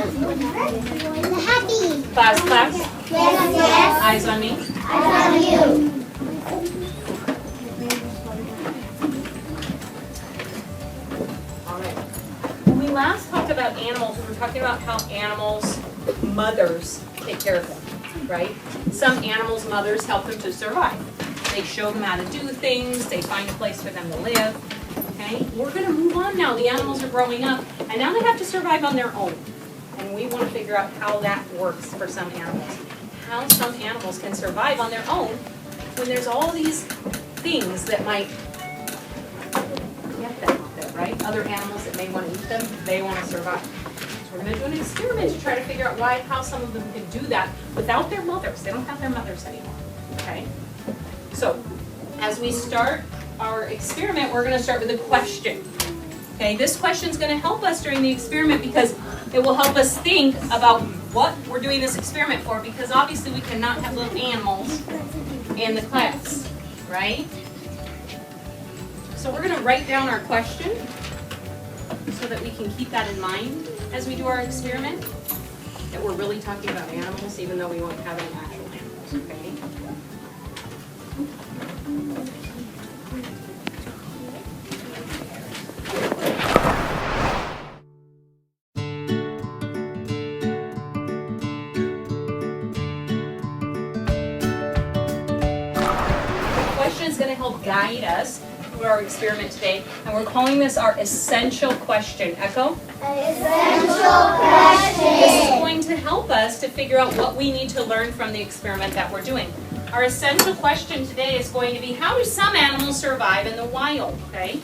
Happy. Class, class. Yes, yes. Eyes on me. Eyes on you. All right. When we last talked about animals, we were talking about how animals' mothers take care of them, right? Some animals' mothers help them to survive. They show them how to do things. They find a place for them to live. Okay? We're going to move on now. The animals are growing up, and now they have to survive on their own. And we want to figure out how that works for some animals. How some animals can survive on their own when there's all these things that might get them out there, right? Other animals that may want to eat them, they want to survive. So we're going to do an experiment to try to figure out how some of them can do that without their mothers. They don't have their mothers anymore, okay? So as we start our experiment, we're going to start with a question. Okay, this question is going to help us during the experiment because it will help us think about what we're doing this experiment for, because obviously we cannot have little animals in the class, right? So we're going to write down our question so that we can keep that in mind as we do our experiment, that we're really talking about animals even though we won't have any actual animals, okay? Is going to help guide us through our experiment today, and we're calling this our essential question. Echo? Essential question. This is going to help us to figure out what we need to learn from the experiment that we're doing. Our essential question today is going to be, how do some animals survive in the wild, okay?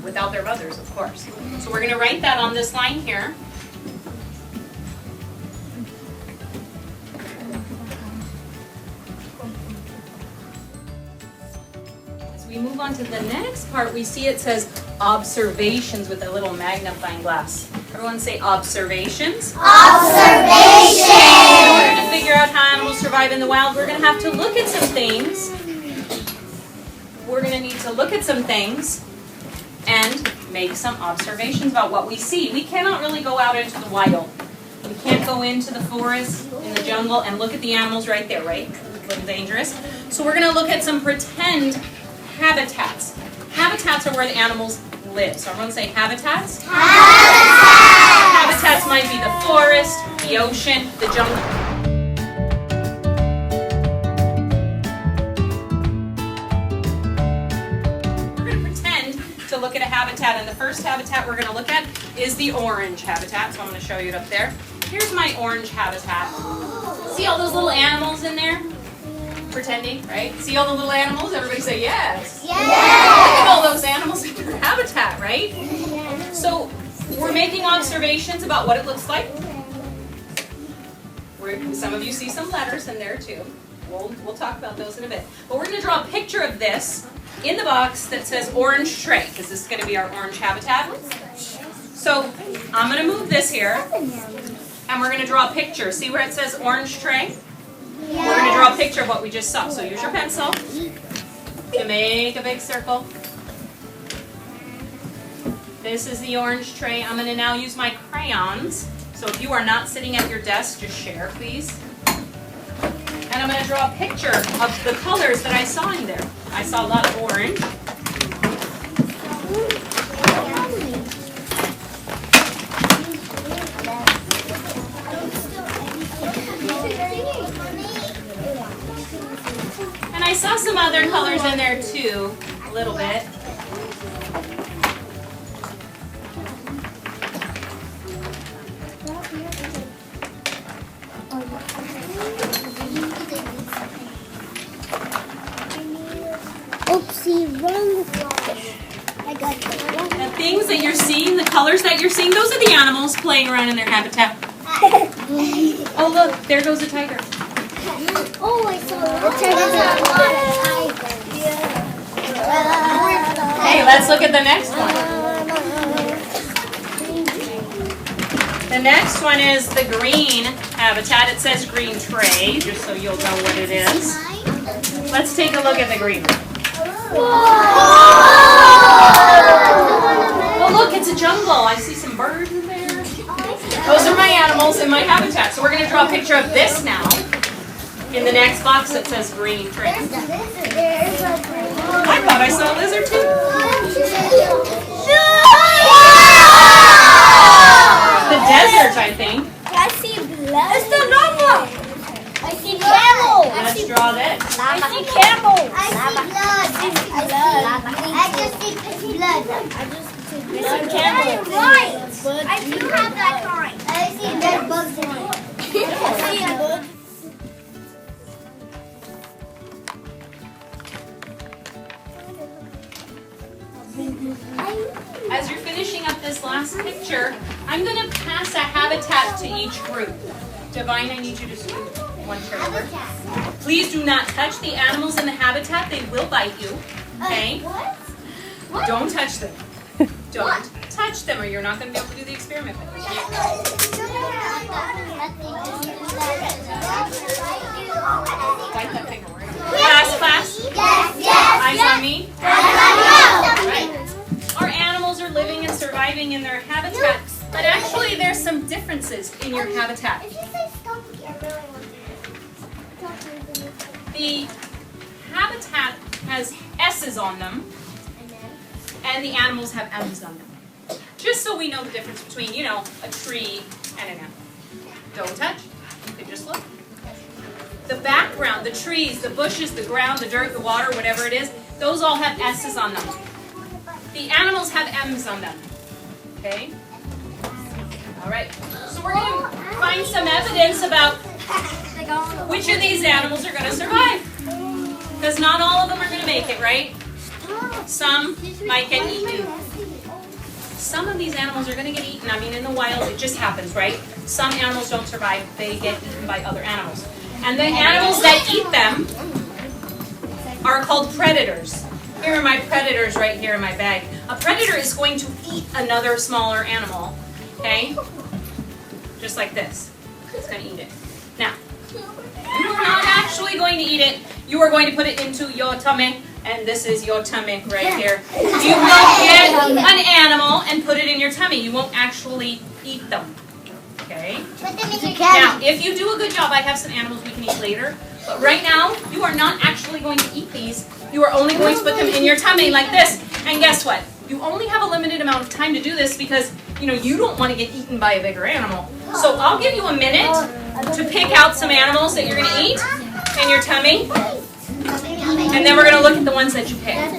Without their mothers, of course. So we're going to write that on this line here. We move on to the next part, we see it says observations with a little magnifying glass. Everyone say observations. Observation. In order to figure out how animals survive in the wild, we're going to have to look at some things. We're going to need to look at some things and make some observations about what we see. We cannot really go out into the wild. We can't go into the forest, in the jungle, and look at the animals right there, right? It's a little dangerous. So we're going to look at some pretend habitats. Habitats are where the animals live. So everyone say habitats. Habitats might be the forest, the ocean, the jungle. We're going to pretend to look at a habitat, and the first habitat we're going to look at is the orange habitat. So I'm going to show you it up there. Here's my orange habitat. See all those little animals in there? Pretending, right? See all the little animals? Everybody say yes. Yes. Look at all those animals in your habitat, right? Yes. So we're making observations about what it looks like. Some of you see some letters in there too. We'll talk about those in a bit. But we're going to draw a picture of this in the box that says orange tray, because this is going to be our orange habitat. So I'm going to move this here, and we're going to draw a picture. See where it says orange tray? We're going to draw a picture of what we just saw. So use your pencil to make a big circle. This is the orange tray. I'm going to now use my crayons. So if you are not sitting at your desk, just share, please. And I'm going to draw a picture of the colors that I saw in there. I saw a lot of orange. And I saw some other colors in there too, a little bit. Oopsie, wrong. I got it. The things that you're seeing, the colors that you're seeing, those are the animals playing around in their habitat. Oh look, there goes a tiger. Oh, I saw a tiger. Hey, let's look at the next one. The next one is the green habitat. It says green tray, just so you'll know what it is. Let's take a look at the green one. Oh look, it's a jungle. I see some birds in there. Those are my animals in my habitat. So we're going to draw a picture of this now. In the next box that says green tree. I thought I saw a lizard too. The desert, I think. I see blood. It's the lava. I see camel. Let's draw this. I see camel. I see blood. I just see blood. I see camel. Right. I do have that kind. I see dead bugs in it. I see bugs. As you're finishing up this last picture, I'm going to pass a habitat to each group. Divine, I need you to scoot one chair over. Please do not touch the animals in the habitat. They will bite you. Okay? What? Don't touch them. Don't touch them or you're not going to be able to do the experiment with them. Wipe that finger. Class? Yes. Eyes on me? Right. Our animals are living and surviving in their habitat, but actually there's some differences in your habitat. The habitat has S's on them, and the animals have M's on them. Just so we know the difference between, a tree and an M. Don't touch. You can just look. The background, the trees, the bushes, the ground, the dirt, the water, whatever it is, those all have S's on them. The animals have M's on them. Okay? All right. So we're going to find some evidence about which of these animals are going to survive. Because not all of them are going to make it, right? Some might get eaten. Some of these animals are going to get eaten. I mean, in the wild, it just happens, right? Some animals don't survive. They get eaten by other animals. And the animals that eat them are called predators. Here are my predators right here in my bag. A predator is going to eat another smaller animal, okay? Just like this. It's going to eat it. Now, you are not actually going to eat it. You are going to put it into your tummy, and this is your tummy right here. You will get an animal and put it in your tummy. You won't actually eat them, okay? Now, if you do a good job, I have some animals we can eat later. But right now, you are not actually going to eat these. You are only going to put them in your tummy like this. And guess what? You only have a limited amount of time to do this because, you don't want to get eaten by a bigger animal. So I'll give you a minute to pick out some animals that you're going to eat in your tummy. And then we're going to look at the ones that you picked.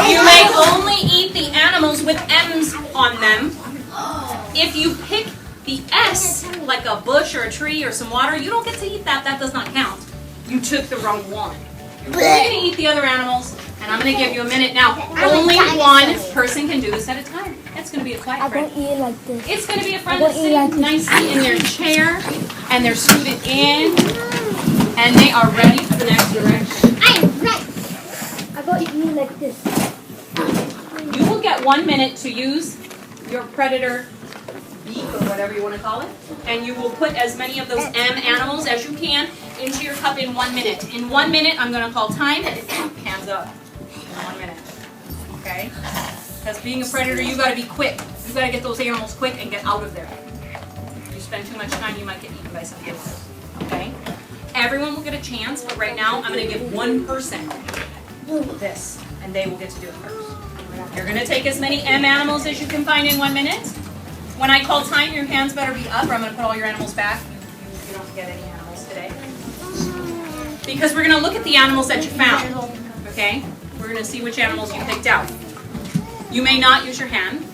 You may only eat the animals with M's on them. If you pick the S, like a bush or a tree or some water, you don't get to eat that. That does not count. You took the wrong one. You're going to eat the other animals, and I'm going to give you a minute. Now, only one person can do this at a time. It's going to be a quiet friend. I'm going to eat it like this. It's going to be a friend that's sitting nicely in their chair, and they're scooted in, and they are ready for the next direction. I'm ready. I'm going to eat it like this. You will get 1 minute to use your predator beak or whatever you want to call it, and you will put as many of those M animals as you can into your cup in 1 minute. In 1 minute, I'm going to call time. Hands up. In 1 minute. Okay? Because being a predator, you got to be quick. You got to get those animals quick and get out of there. If you spend too much time, you might get eaten by something else. Okay? Everyone will get a chance, but right now, I'm going to give one person this, and they will get to do it first. You're going to take as many M animals as you can find in 1 minute. When I call time, your hands better be up, or I'm going to put all your animals back. You don't get any animals today. Because we're going to look at the animals that you found. Okay? We're going to see which animals you picked out. You may not use your hand.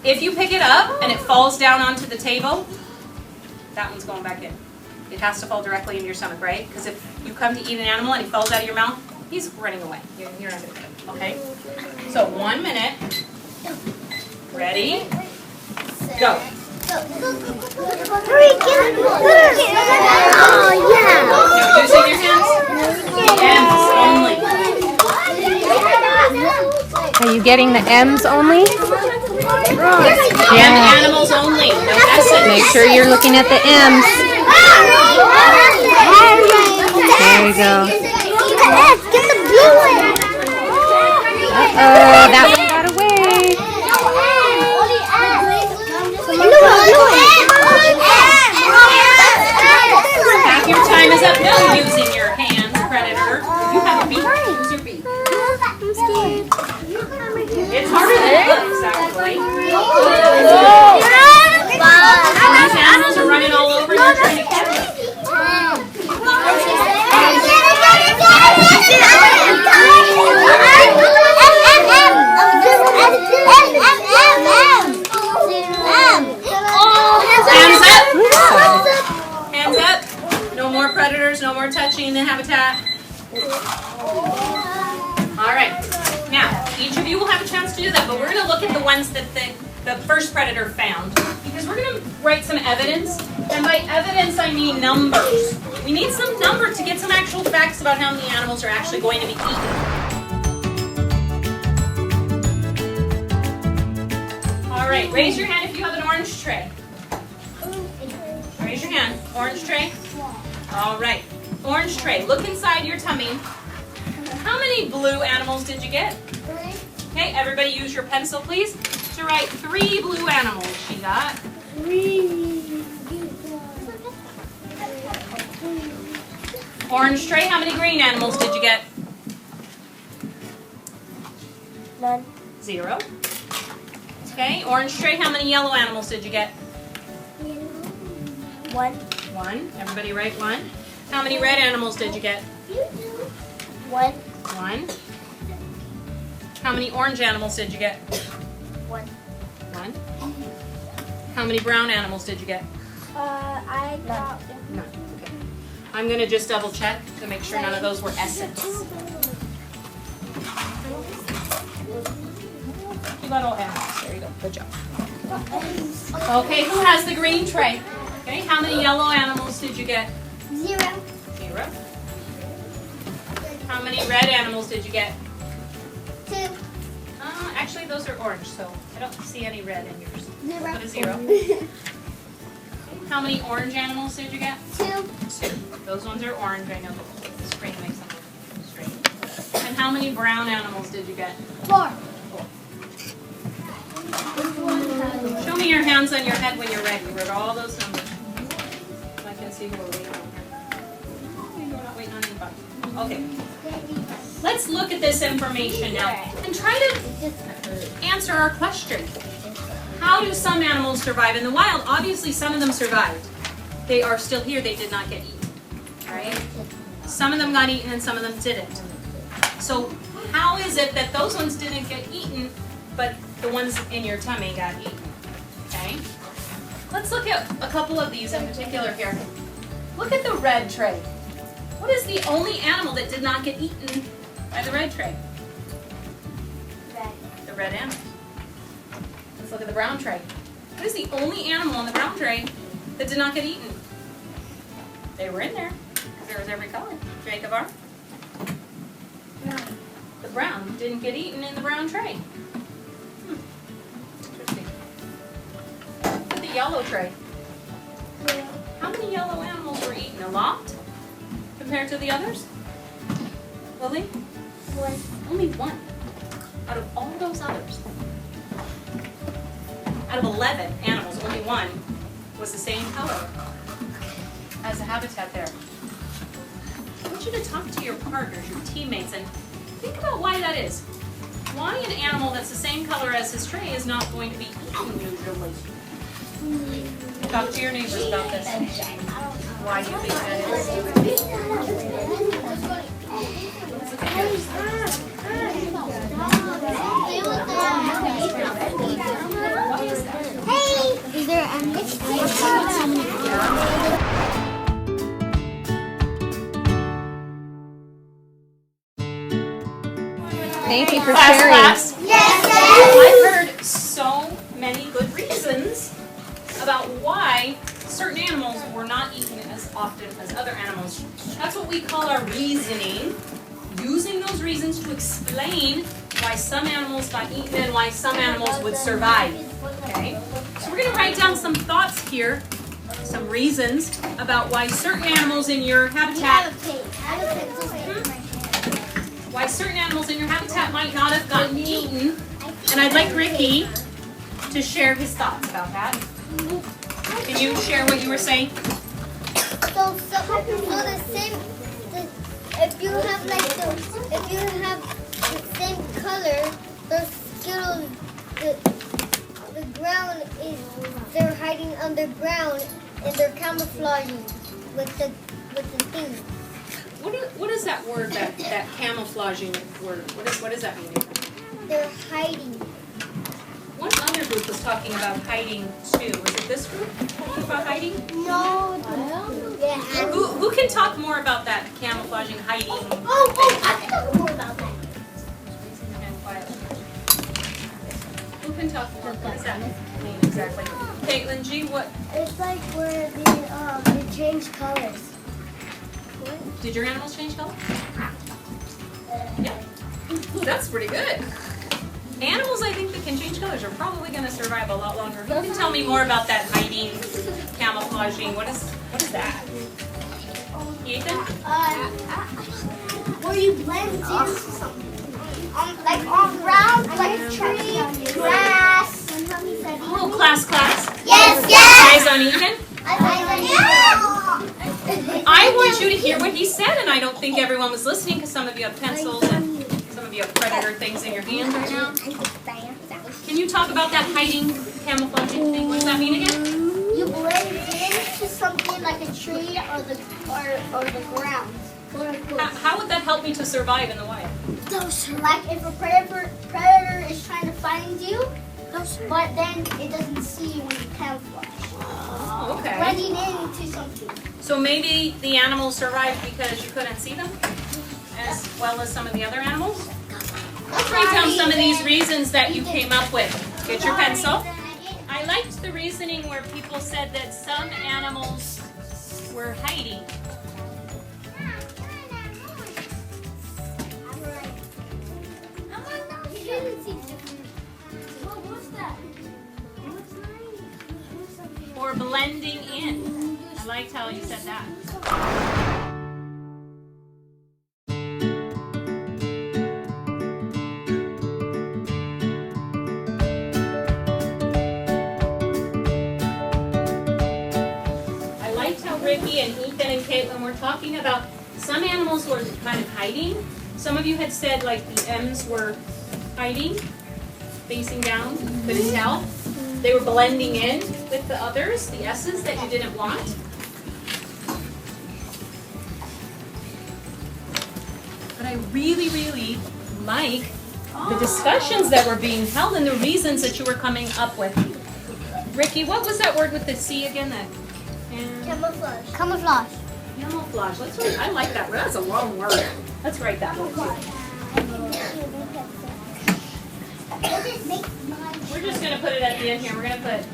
If you pick it up and it falls down onto the table, that one's going back in. It has to fall directly in your stomach, right? Because if you come to eat an animal and he falls out of your mouth, he's running away. You're not going to get him, okay? So 1 minute. Ready? Go. Oh, yeah. You're using your hands? M's only. Are you getting the M's only? M animals only. No S's. Make sure you're looking at the M's. There you go. Get the blue one. Uh-oh, that one got away. look at the ones that the first predator found, because we're going to write some evidence, and by evidence I mean numbers. We need some number to get some actual facts about how many animals are actually going to be eaten. All right, raise your hand if you have an orange tray. Raise your hand. Orange tray? All right. Orange tray. Look inside your tummy. How many blue animals did you get? 3. Okay, everybody use your pencil, please, to write 3 blue animals she got. 3. Orange tray, how many green animals did you get? None. 0. Okay, orange tray, how many yellow animals did you get? 1. 1. Everybody write 1. How many red animals did you get? 1. 1. How many orange animals did you get? 1. 1. How many brown animals did you get? I got 1. None. Okay. I'm going to just double check to make sure none of those were S's. You got all M's. There you go. Good job. Okay, who has the green tray? Okay, how many yellow animals did you get? 0. 0. How many red animals did you get? 2. Actually, those are orange, so I don't see any red in yours. 0. Put a 0. How many orange animals did you get? 2. 2. Those ones are orange. I know the screen makes them look straight. And how many brown animals did you get? 4. Show me your hands on your head when you're ready. Write all those numbers. I can see who we're waiting on here. We're not waiting on anybody. Okay. Let's look at this information now and try to answer our question. How do some animals survive in the wild? Obviously, some of them survived. They are still here. They did not get eaten. Right? Some of them got eaten and some of them didn't. So how is it that those ones didn't get eaten, but the ones in your tummy got eaten? Okay? Let's look at a couple of these in particular here. Look at the red tray. What is the only animal that did not get eaten by the red tray? Red. The red animal. Let's look at the brown tray. What is the only animal on the brown tray that did not get eaten? They were in there. There was every color. Jacob R? The brown didn't get eaten in the brown tray. Interesting. Look at the yellow tray. How many yellow animals were eaten? A lot? Compared to the others? Lily? 1. Only 1. Out of all those others. Out of 11 animals, only 1 was the same color as the habitat there. I want you to talk to your partners, your teammates, and think about why that is. Why an animal that's the same color as his tray is not going to be eaten usually. Talk to your neighbors about this. Why do you think that Hey! Is there Thank you for Class, sharing. class. Yes! I've heard so many good reasons about why certain animals were not eaten as often as other animals. That's what we call our reasoning. Using those reasons to explain why some animals got eaten and why some animals would survive. Okay? So we're going to write down some thoughts here, some reasons about why certain animals in your habitat might not have gotten eaten. And I'd like Ricky to share his thoughts about that. Can you share what you were saying? So the same, if you have the same color, the Skittles, the ground is, they're hiding underground and they're camouflaging with the thing. What is that word, that camouflaging word? What does that mean? They're hiding. One other group was talking about hiding too. Was it this group talking about hiding? No. Yeah. Who can talk more about that camouflaging, hiding? I can talk more about that. Who can talk more. What does that mean exactly? Caitlin G, what? It's like where they change colors. Did your animals change color? Yeah. That's pretty good. Animals, I think, that can change colors are probably going to survive a lot longer. Who can tell me more about that hiding, camouflaging? What is that? Ethan? Where you blend into something. Like on ground, like a tree, grass. Oh, class. Yes. Eyes on Ethan? I want you to hear what he said, and I don't think everyone was listening because some of you have pencils and some of you have predator things in your hands right now. Can you talk about that hiding, camouflaging thing? What does that mean again? You blend into something like a tree or the ground. How would that help me to survive in the wild? Like if a predator is trying to find you, but then it doesn't see you when you camouflage. Oh, okay. Blending into something. So maybe the animals survived because you couldn't see them as well as some of the other animals? Let's write down some of these reasons that you came up with. Get your pencil. I liked the reasoning where people said that some animals were hiding. Or blending in. I liked how you said that. I liked how Ricky and Ethan and Caitlin were talking about some animals were kind of hiding. Some of you had said like the M's were hiding, facing down, couldn't tell. They were blending in with the others, the S's that you didn't want. But I really, really like the discussions that were being held and the reasons that you were coming up with. Ricky, what was that word with the C again? Camouflage. Camouflage. Let's write, I like that word. That's a long word. Let's write that one too. We're just going to put it at the end here. We're going to put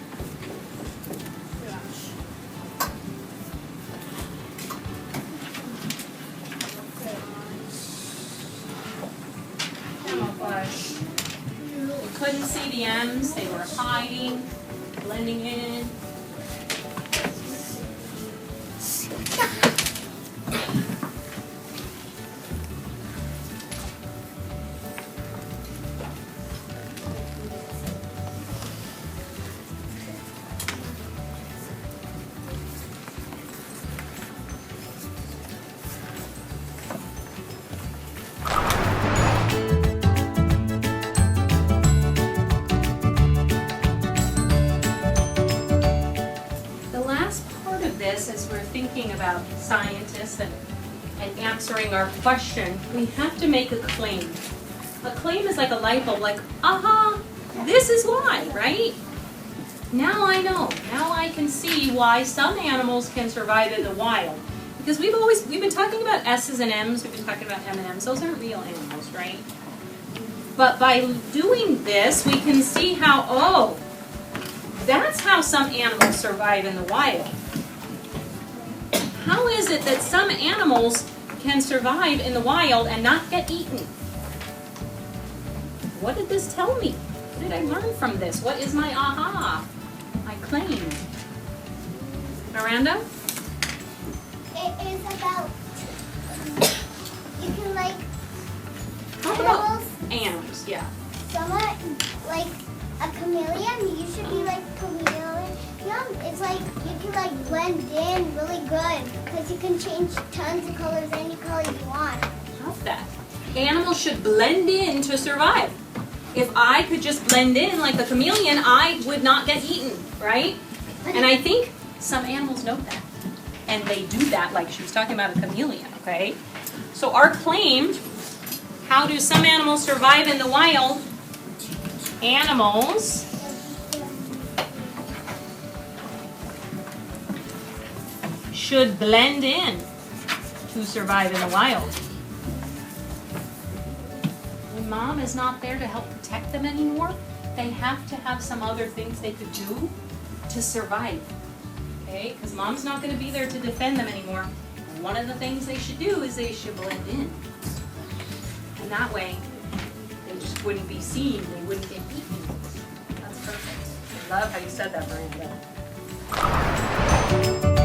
camouflage. You couldn't see the M's. They were hiding, blending in. As we're thinking about scientists and answering our question, we have to make a claim. A claim is like a light bulb, like, aha, this is why, right? Now I know. Now I can see why some animals can survive in the wild. Because we've been talking about S's and M's, we've been talking about M&M's. Those aren't real animals, right? But by doing this, we can see how, oh, that's how some animals survive in the wild. How is it that some animals can survive in the wild and not get eaten? What did this tell me? What did I learn from this? What is my aha? My claim? Miranda? It is about, you can like, Talk about animals, yeah. somewhat like a chameleon, you should be like chameleon. It's like you can like blend in really good because you can change tons of colors, any color you want. How's that? Animals should blend in to survive. If I could just blend in like a chameleon, I would not get eaten, right? And I think some animals know that. And they do that like she was talking about a chameleon, okay? So our claim, how do some animals survive in the wild? Animals should blend in to survive in the wild. When mom is not there to help protect them anymore, they have to have some other things they could do to survive, okay? Because mom's not gonna be there to defend them anymore. One of the things they should do is they should blend in. And that way, they just wouldn't be seen, they wouldn't get eaten. That's perfect. I love how you said that, Miranda.